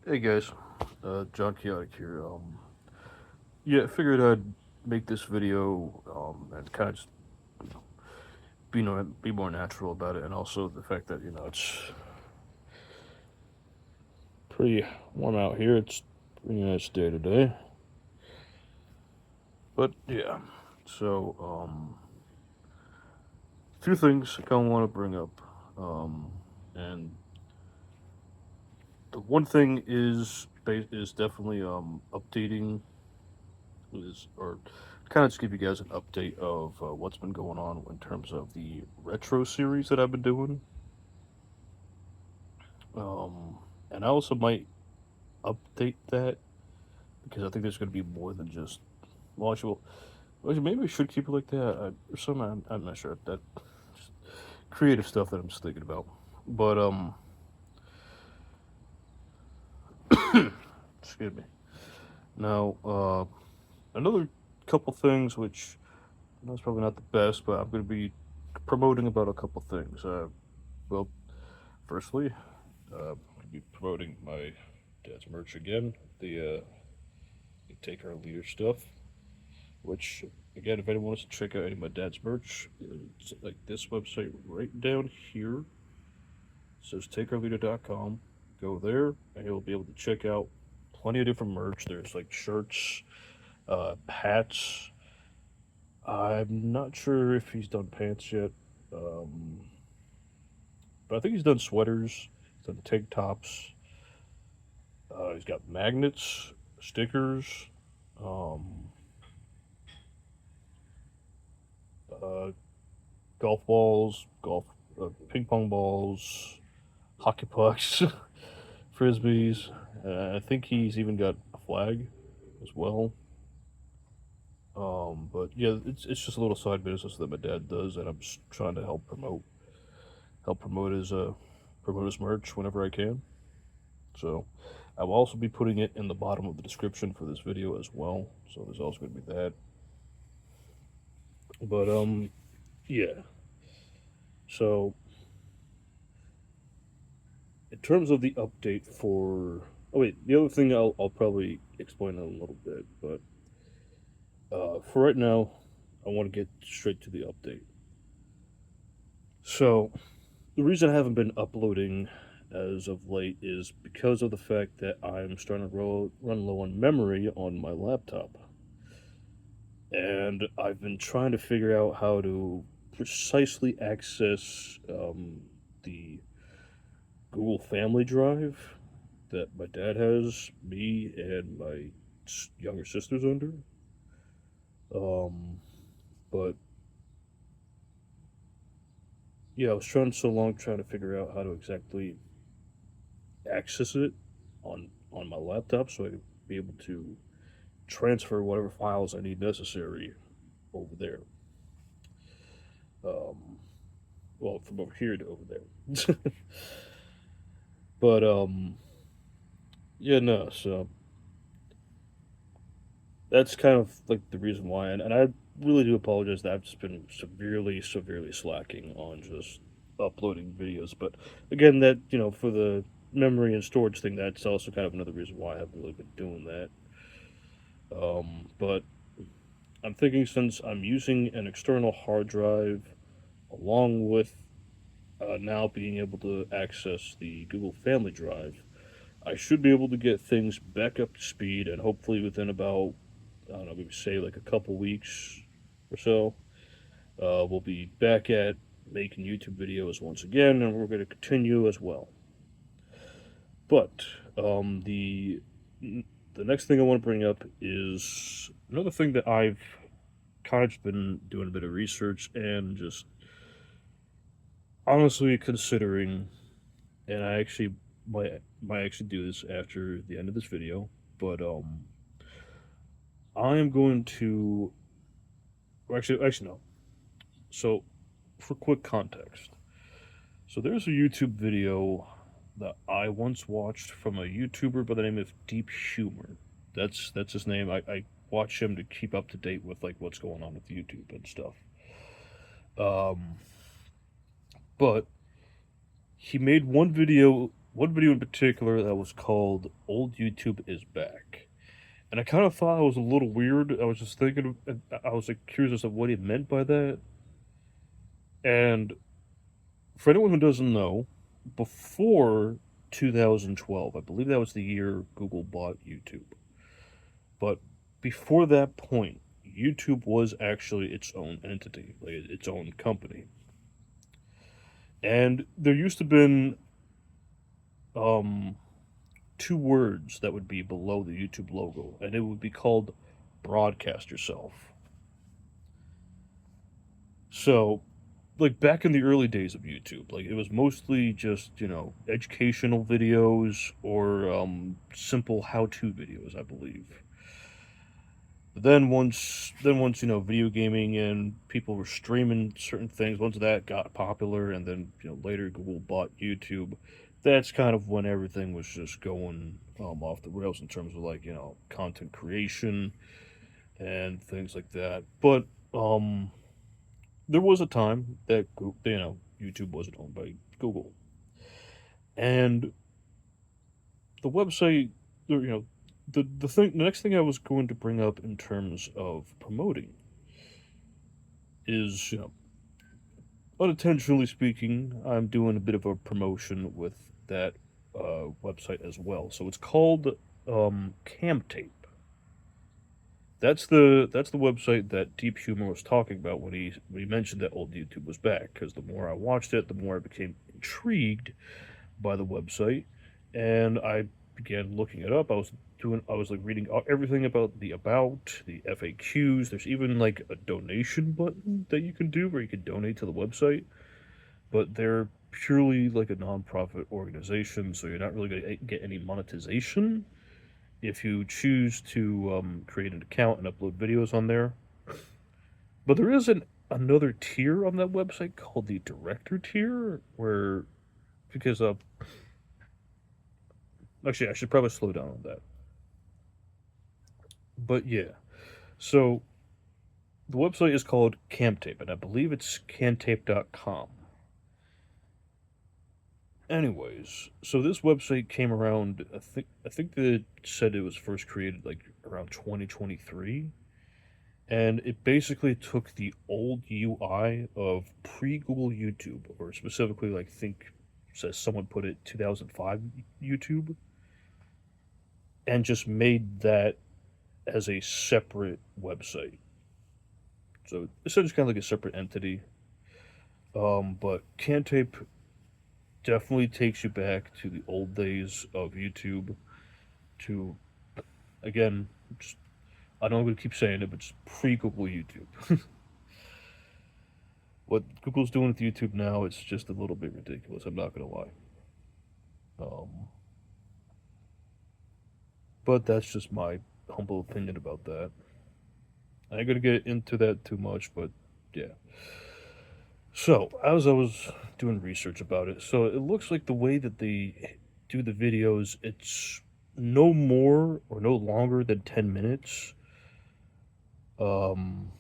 Hey guys, John Chaotic here. Yeah, I figured I'd make this video and kind of just be more natural about it, and also the fact that it's pretty warm out here. It's a pretty nice day today, but yeah. So two things I kind of want to bring up, and the one thing is definitely updating is or kind of just give you guys an update of what's been going on in terms of the retro series that I've been doing. Um, and I also might update that because I think there's going to be more than just. Well, maybe we should keep it like that. Or some, I'm not sure. That just creative stuff that I'm just thinking about. But excuse me. Now, another couple things which that's probably not the best, but I'm going to be promoting about a couple things. Well, firstly, I'm going to be promoting my dad's merch again. The Take Our Leader stuff, which again, if anyone wants to check out any of my dad's merch, it's like this website right down here. It says takeourleader.com. Go there, and you'll be able to check out plenty of different merch. There's like shirts, hats. I'm not sure if he's done pants yet, um, but I think he's done sweaters. He's done tank tops. He's got magnets, stickers, um, uh, golf balls, ping pong balls, hockey pucks, frisbees. I think he's even got a flag as well. But yeah, it's just a little side business that my dad does, and I'm just trying to help promote his merch whenever I can. So I will also be putting it in the bottom of the description for this video as well. So there's also going to be that. But yeah. So in terms of the update for, oh wait, the other thing I'll probably explain in a little bit, but for right now, I want to get straight to the update. So the reason I haven't been uploading as of late is because of the fact that I'm starting to run low on memory on my laptop. And I've been trying to figure out how to precisely access the Google Family Drive that my dad has me and my younger sisters under. Um, but yeah, I was trying so long trying to figure out how to exactly access it on my laptop so I could be able to transfer whatever files I need necessary over there. Um, well, from over here to over there. But yeah, no. So that's kind of like the reason why, and I really do apologize that I've just been severely slacking on just uploading videos. But again, that for the memory and storage thing, that's also kind of another reason why I haven't really been doing that. But I'm thinking since I'm using an external hard drive along with now being able to access the Google Family Drive, I should be able to get things back up to speed, and hopefully within about I don't know, maybe say like a couple weeks or so, we'll be back at making YouTube videos once again, and we're going to continue as well. But the next thing I want to bring up is another thing that I've kind of been doing a bit of research and just honestly considering, and I actually might actually do this after the end of this video, but I am going to actually no. So for quick context, so there's a YouTube video that I once watched from a YouTuber by the name of Deep Humor. That's his name. I watch him to keep up to date with like what's going on with YouTube and stuff. Um, but he made one video one video in particular that was called "Old YouTube is Back," and I kind of thought it was a little weird. I was just thinking, I was like curious as to what he meant by that. And for anyone who doesn't know, before 2012, I believe that was the year Google bought YouTube. But before that point, YouTube was actually its own entity, like its own company. And there used to been um two words that would be below the YouTube logo, and it would be called broadcast yourself. So, like back in the early days of YouTube, like it was mostly just, educational videos or simple how-to videos, I believe. Then once video gaming and people were streaming certain things, once that got popular, and then later Google bought YouTube, that's kind of when everything was just going off the rails in terms of like content creation and things like that. But there was a time that YouTube wasn't owned by Google, and the website, the next thing I was going to bring up in terms of promoting is, unintentionally speaking, I'm doing a bit of a promotion with that website as well. So it's called Camtape. That's the website that Deep Humor was talking about when he mentioned that old YouTube was back. Because the more I watched it, the more I became intrigued by the website, and I began looking it up. I was like reading everything about the FAQs. There's even like a donation button that you can do where you can donate to the website, but they're purely like a nonprofit organization, so you're not really going to get any monetization if you choose to create an account and upload videos on there. But there is another tier on that website called the director tier, where because actually I should probably slow down on that. But yeah, so the website is called Camtape, and I believe it's camtape.com. Anyways, so this website came around. I think that it said it was first created like around 2023, and it basically took the old UI of pre-Google YouTube, or specifically, like, think, says someone put it 2005 YouTube, and just made that as a separate website. So essentially, kind of like a separate entity. But Cantape definitely takes you back to the old days of YouTube. To again, just, I know I'm going to keep saying it, but just pre-Google YouTube. What Google's doing with YouTube now, it's just a little bit ridiculous. I'm not going to lie. Um, but that's just my humble opinion about that. I ain't going to get into that too much, but yeah. So, as I was doing research about it, so it looks like the way that they do the videos, it's no more or no longer than 10 minutes. Um,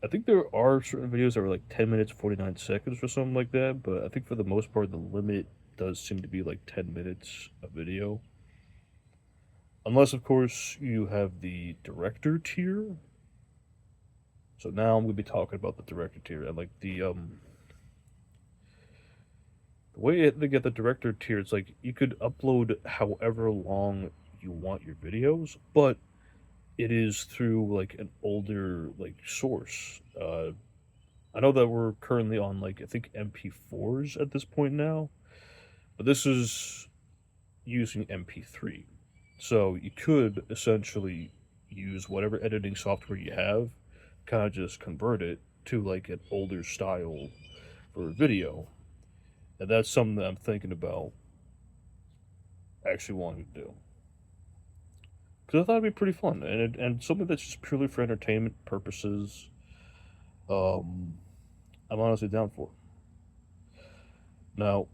I think there are certain videos that are like 10 minutes, 49 seconds or something like that, but I think for the most part, the limit does seem to be like 10 minutes a video. Unless, of course, you have the director tier. So now I'm going to be talking about the director tier. And like the way they get the director tier, it's like you could upload however long you want your videos, but it is through like an older like source. I know that we're currently on like I think MP4s at this point now, but this is using MP3. So you could essentially use whatever editing software you have, kind of just convert it to like an older style for a video. And that's something that I'm thinking about actually wanting to do. Because I thought it'd be pretty fun, and something that's just purely for entertainment purposes. Um, I'm honestly down for. Now,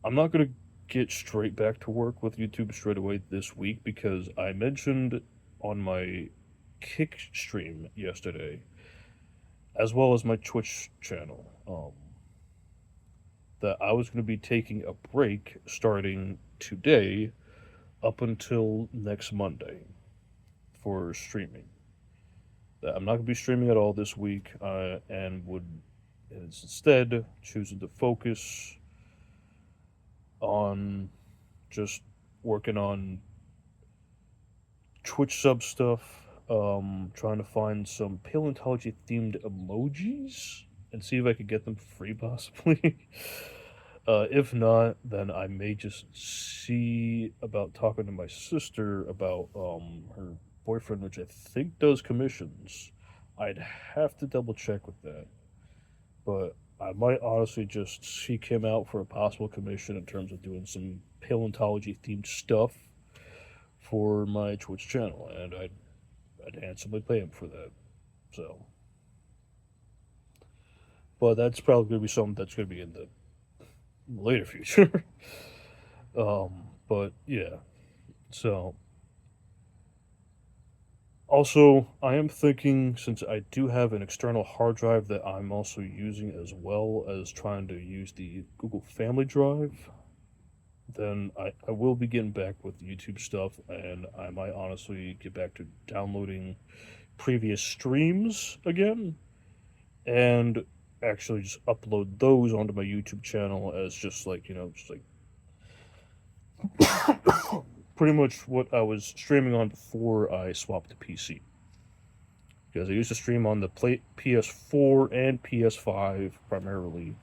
I'm not gonna get straight back to work with YouTube straight away this week because I mentioned on my Kick stream yesterday, as well as my Twitch channel. that I was going to be taking a break starting today up until next Monday for streaming. That I'm not going to be streaming at all this week, and would instead choosing to focus on just working on Twitch sub stuff, trying to find some paleontology themed emojis and see if I could get them free, possibly. If not, then I may just see about talking to my sister about her boyfriend, which I think does commissions. I'd have to double check with that, but I might honestly just seek him out for a possible commission in terms of doing some paleontology themed stuff for my Twitch channel, and I'd handsomely pay him for that. So, but that's probably going to be something that's going to be in the later future. But yeah. So, also, I am thinking, since I do have an external hard drive that I'm also using, as well as trying to use the Google Family Drive, then I will be getting back with YouTube stuff, and I might honestly get back to downloading previous streams again and actually just upload those onto my YouTube channel as just like, just like pretty much what I was streaming on before I swapped to PC. Because I used to stream on the PS4 and PS5 primarily,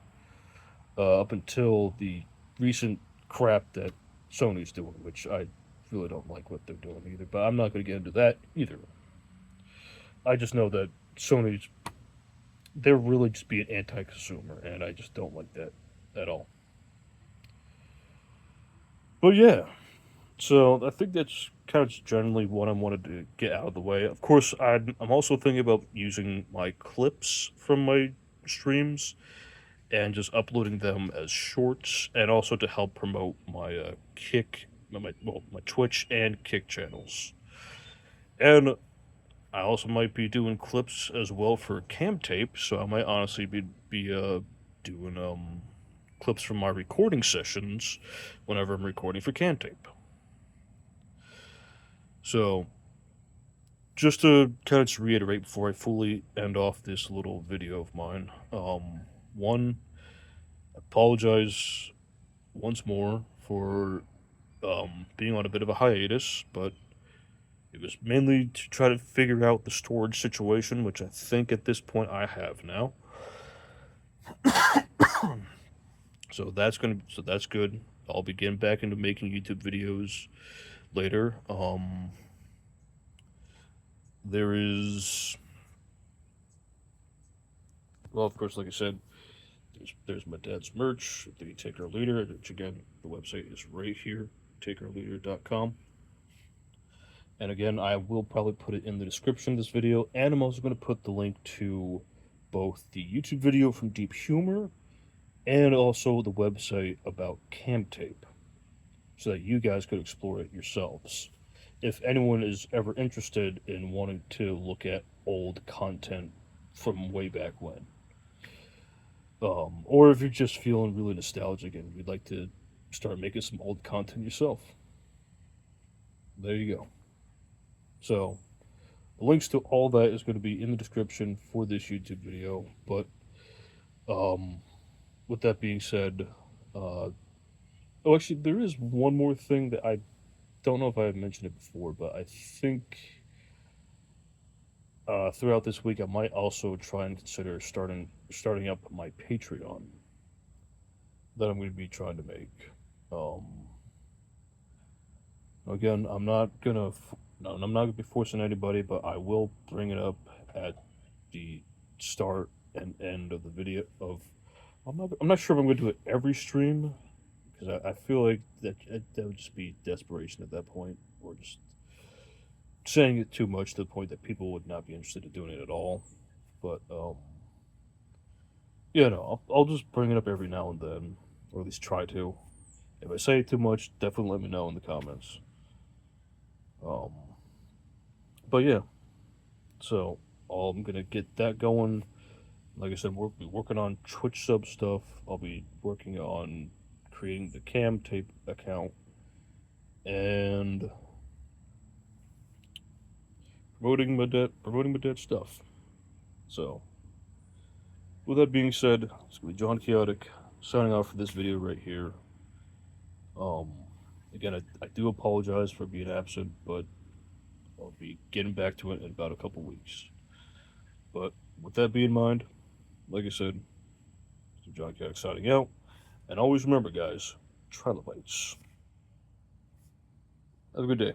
up until the recent crap that Sony's doing, which I really don't like what they're doing either. But I'm not going to get into that either. I just know that they're really just being anti-consumer, and I just don't like that at all. But yeah, so I think that's kind of generally what I wanted to get out of the way. Of course, I'm also thinking about using my clips from my streams and just uploading them as shorts, and also to help promote my my Twitch and Kick channels. And I also might be doing clips as well for cam tape, so I might honestly be doing clips from my recording sessions whenever I'm recording for cam tape. So, just to kind of just reiterate before I fully end off this little video of mine, one, apologize once more for being on a bit of a hiatus, but it was mainly to try to figure out the storage situation, which I think at this point I have now. So that's good. I'll be getting back into making YouTube videos later. There is, well, of course, like I said, there's my dad's merch, the Take Our Leader, which again, the website is right here, takeourleader.com. And again, I will probably put it in the description of this video, and I'm also going to put the link to both the YouTube video from Deep Humor and also the website about cam tape, so that you guys could explore it yourselves. If anyone is ever interested in wanting to look at old content from way back when. Or if you're just feeling really nostalgic and you'd like to start making some old content yourself. There you go. So, the links to all that is going to be in the description for this YouTube video. But, with that being said, actually, there is one more thing that I don't know if I mentioned it before, but I think throughout this week I might also try and consider starting up my Patreon that I'm going to be trying to make. Again, I'm not gonna be forcing anybody, but I will bring it up at the start and end of the video. I'm not sure if I'm going to do it every stream, because I feel like that would just be desperation at that point, or just saying it too much to the point that people would not be interested in doing it at all. But yeah, no, I'll just bring it up every now and then, or at least try to. If I say it too much, definitely let me know in the comments. But yeah, so I'm gonna get that going Like I said, we'll be working on Twitch sub stuff. I'll be working on creating the cam tape account and promoting my dead stuff. So, with that being said, it's gonna be John Chaotic signing off for this video right here. Um, Again, I do apologize for being absent, but I'll be getting back to it in about a couple weeks. But with that being in mind, like I said, it's John Chaotic signing out. And always remember, guys, Trilobites. Have a good day.